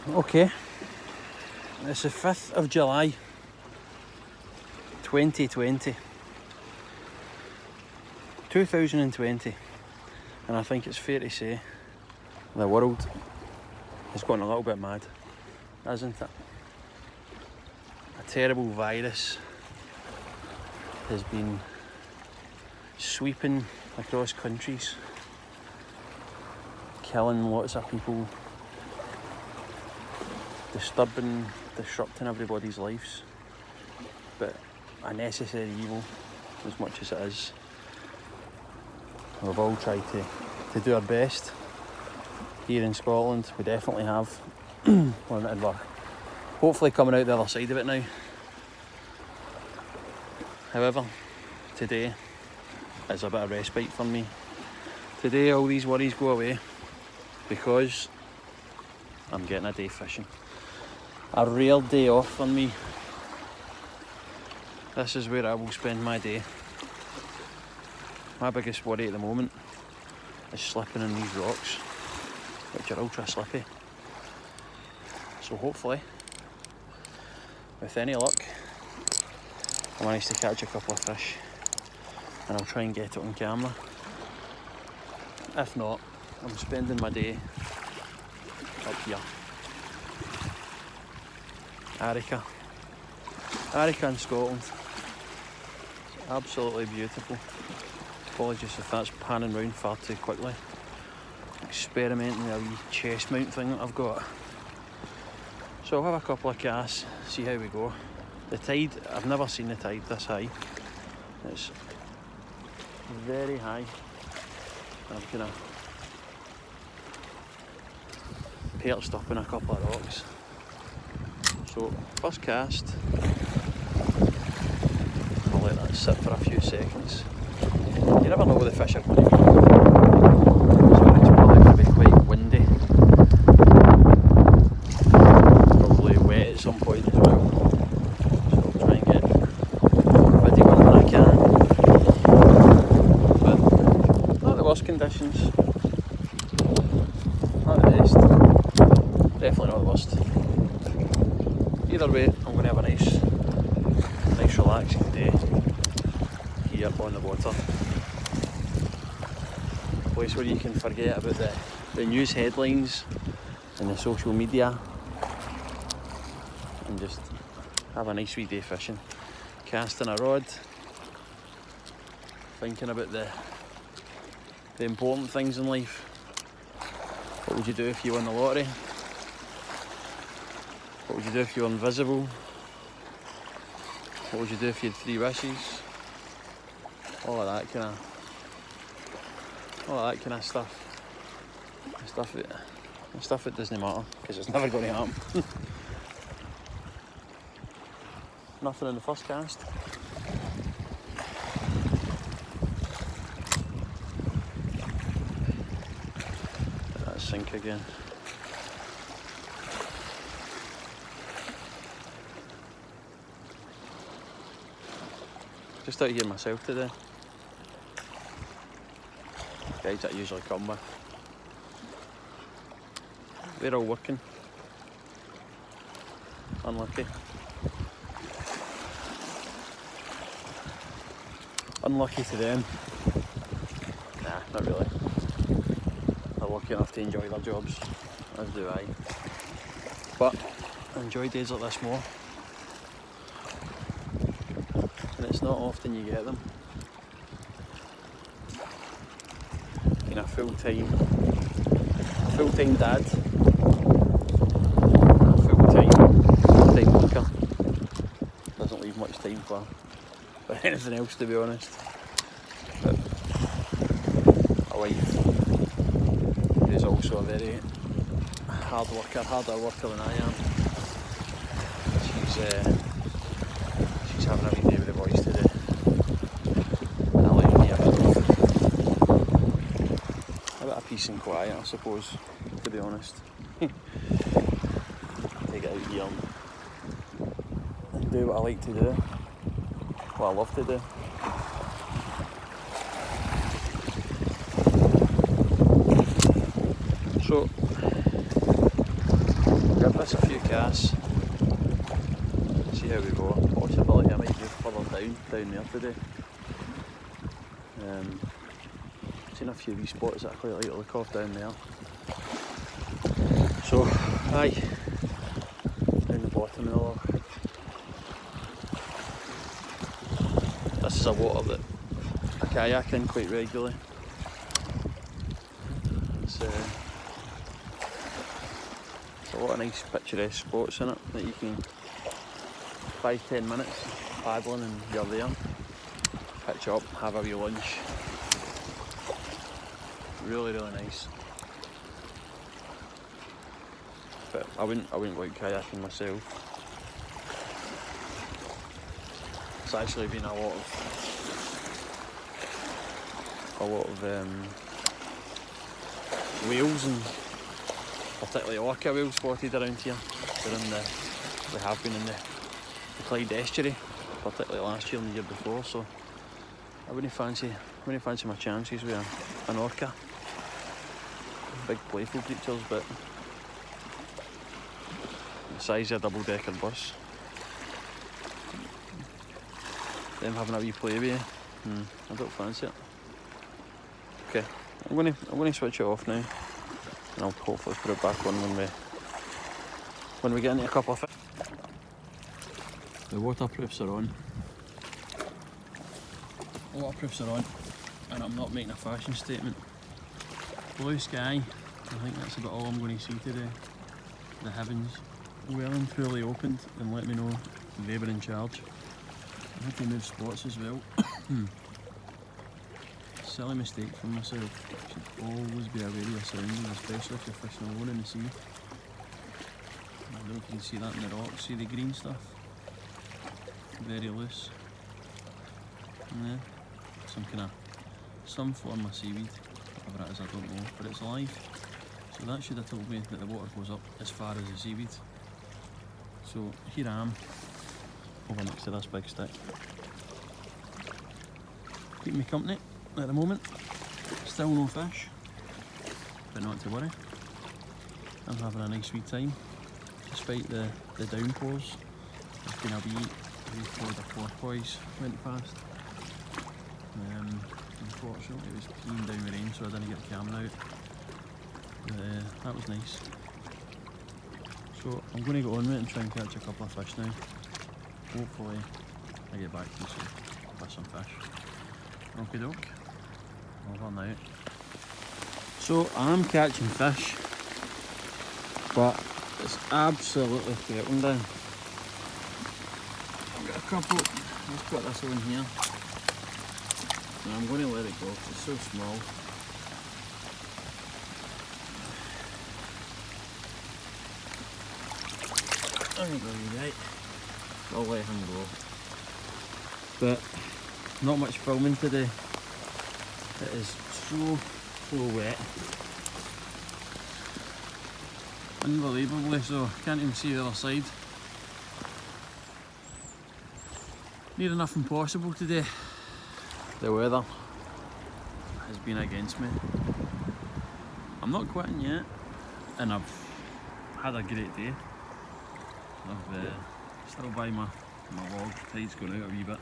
Okay, it's the 5th of July 2020, and I think it's fair to say the world has gone a little bit mad, hasn't it? A terrible virus has been sweeping across countries, killing lots of people, disrupting everybody's lives, but a necessary evil as much as it is. We've all tried to do our best. Here in Scotland we definitely have. We're hopefully coming out the other side of it now. However, today is a bit of respite for me. Today all these worries go away because I'm getting a day fishing. A real day off for me. This is where I will spend my day. My biggest worry at the moment is slipping in these rocks, which are ultra slippy. So hopefully, with any luck, I manage to catch a couple of fish and I'll try and get it on camera. If not, I'm spending my day up here. Arica in Scotland. It's absolutely beautiful. Apologies if that's panning round far too quickly. Experimenting with a wee chest mount thing that I've got. So I'll have a couple of casts, see how we go. The tide, I've never seen the tide this high. It's very high. I'm kind of perched up in a couple of rocks. So first cast, I'll let that sit for a few seconds. You never know where the fish are going to be. So it's probably going to be quite windy. Probably wet at some point as well. So I'll try and get video when I can. But not the worst conditions. Not the best. Definitely not the worst. Either way, I'm going to have a nice relaxing day here on the water. A place where you can forget about the news headlines and the social media and just have a nice wee day fishing. Casting a rod, thinking about the important things in life. What would you do if you won the lottery? What would you do if you were invisible? What would you do if you had 3 wishes? All of that kind of stuff. The stuff that doesn't matter because it's never going to happen. Nothing in the first cast. Let that sink again. Just out here myself today. Guys that I usually come with. They're all working. Unlucky. Unlucky to them. Nah, not really. They're lucky enough to enjoy their jobs, as do I. But I enjoy days like this more. And it's not often you get them. Being a full-time dad, a full-time worker doesn't leave much time for anything else, to be honest. But a wife who's also a very harder worker than I am. She's having a wee day with the boys today. And allows me a bit of peace and quiet, I suppose, to be honest. Take it out here and do what I like to do, what I love to do. So give this a few casts, see how we go. Possibility I might do further down there today. Seen a few wee spots that I quite like the look of down there. So, aye, down the bottom of the loch. This is a water that I kayak in quite regularly. It's a lot of nice picturesque spots in it that you can 5-10 minutes paddling and you're there. Pitch up, have a wee lunch. Really nice. But I wouldn't go out kayaking myself. It's actually been a lot of whales, and particularly orca whales spotted around here. We have been in the Clyde estuary, particularly last year and the year before, so I wouldn't fancy my chances with an orca. Big playful creatures, but the size of a double-decker bus. Them having a wee play with you, I don't fancy it. Okay, I'm gonna switch it off now, and I'll hopefully put it back on when we get into a couple of fish. The waterproofs are on. Waterproofs are on, and I'm not making a fashion statement. Blue sky, I think that's about all I'm going to see today. The heavens well and truly opened, and let me know if they were in charge. I had to move spots as well. Silly mistake from myself. You should always be aware of your surroundings, especially if you're fishing alone in the sea. I don't know if you can see that in the rocks, see the green stuff? Very loose. And there, some form of seaweed, whatever it is I don't know, but it's alive. So that should have told me that the water goes up as far as the seaweed. So here I am, over next to this big stick. Keeping me company at the moment. Still no fish, but not to worry. I'm having a nice wee time, despite the downpours. There's been a wee flood of porpoise went past. Unfortunately it was peeing down with rain, so I didn't get the camera out. But, that was nice. So I'm going to go on with it and try and catch a couple of fish now. Hopefully I get back to some fish. Okie doke. Over now. So I'm catching fish, but it's absolutely threatening down. I've got a couple. Let's put this on here. And I'm going to let it go, it's so small. There we go, you right. I'll let him go. But not much filming today. It is so wet. Unbelievably so. Can't even see the other side. Near enough impossible today. The weather has been against me. I'm not quitting yet, and I've had a great day. I've still by my log, tide's going out a wee bit.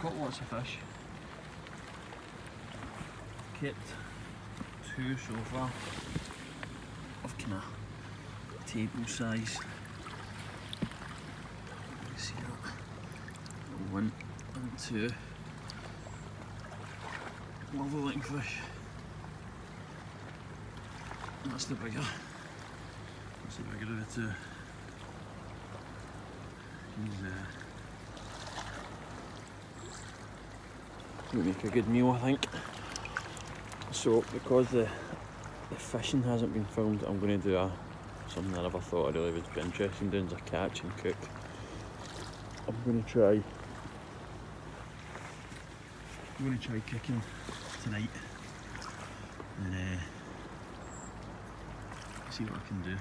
Caught lots of fish. Kept 2 so far, of kind of table size. See that? 1 and 2. Lovely looking fish. That's the bigger. That's the bigger of the 2. He's gonna make a good meal, I think. So because the fishing hasn't been filmed, I'm going to do something I never thought I really would be interested in doing, is a catch and cook. I'm going to try cooking tonight and see what I can do.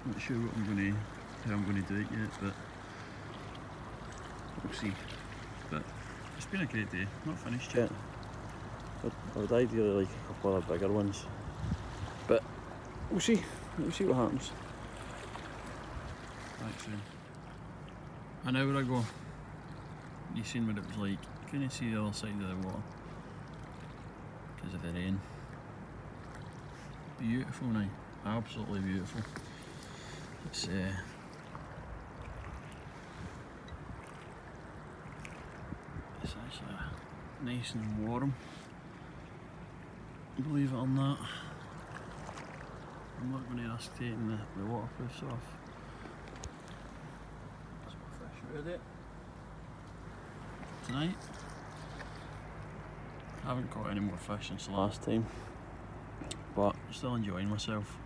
Not sure how I'm going to do it yet, but we'll see. But it's been a great day, not finished yet. I would ideally like a couple of bigger ones, But we'll see what happens. Right then. An hour ago, you seen what it was like. Couldn't see the other side of the water because of the rain. Beautiful now, absolutely beautiful. It's actually nice and warm. Believe it or not, I'm not going to risk taking the waterproofs off. There's my fish ready. Tonight, I haven't caught any more fish since the last time, but I'm still enjoying myself.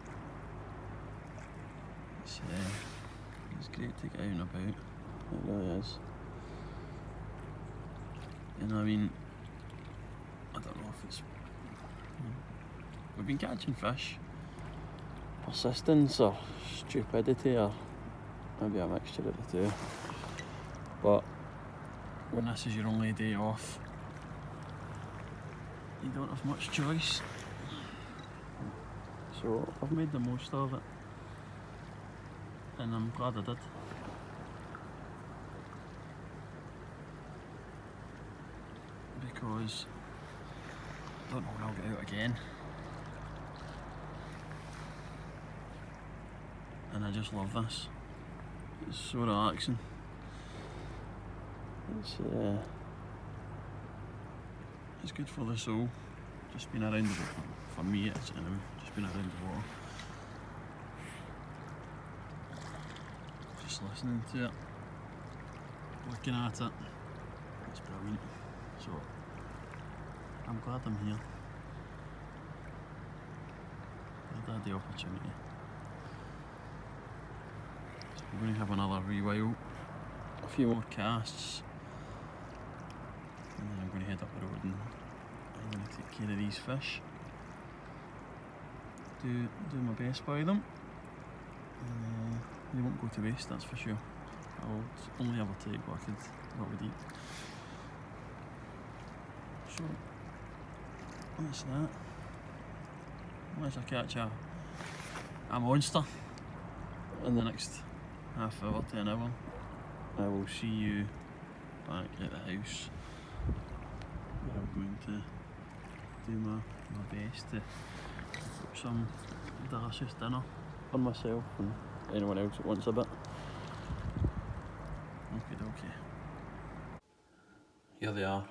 It's great to get out and about, it really is. And I mean, I don't know if it's... We've been catching fish. Persistence or stupidity, or maybe a mixture of the two. But when this is your only day off, you don't have much choice. So I've made the most of it, and I'm glad I did. Because I don't know when I'll get out again. And I just love this. It's so relaxing. It's good for the soul. Just being around the water. For me, it's anyway. Just being around the water. Just listening to it. Looking at it. It's brilliant. So, I'm glad I'm here. Glad I had the opportunity. So we're going to have another wee while. A few more casts. And then I'm going to head up the road and I'm going to take care of these fish. Do my best by them. And they won't go to waste, that's for sure. I'll only ever take what I would eat. So, that's that. Unless I catch a monster in the next half hour to an hour, I will see you back at the house. I'm going to do my best to cook some delicious dinner for myself and anyone else that wants a bit. Okay. Here they are,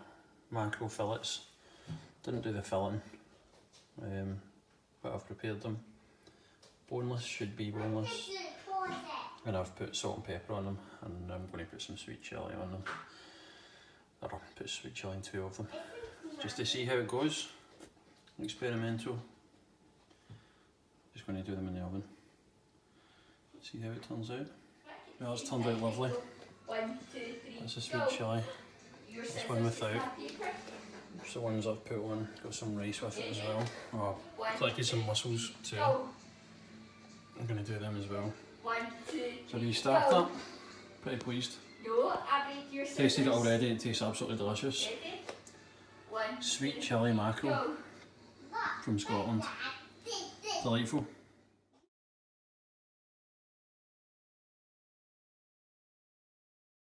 mackerel fillets. Didn't do the filling, but I've prepared them. Boneless, should be boneless. And I've put salt and pepper on them, and I'm going to put some sweet chilli on them. Or I'll put sweet chilli in 2 of them, just to see how it goes. Experimental. Just going to do them in the oven. See how it turns out. Well, it's turned out lovely. That's a sweet chilli. This one without. It's the ones I've put on. Got some rice with it as well. Oh, like some mussels too. I'm going to do them as well. So restart it. Pretty pleased. Tasted it already, it tastes absolutely delicious. Sweet chilli mackerel from Scotland. Delightful.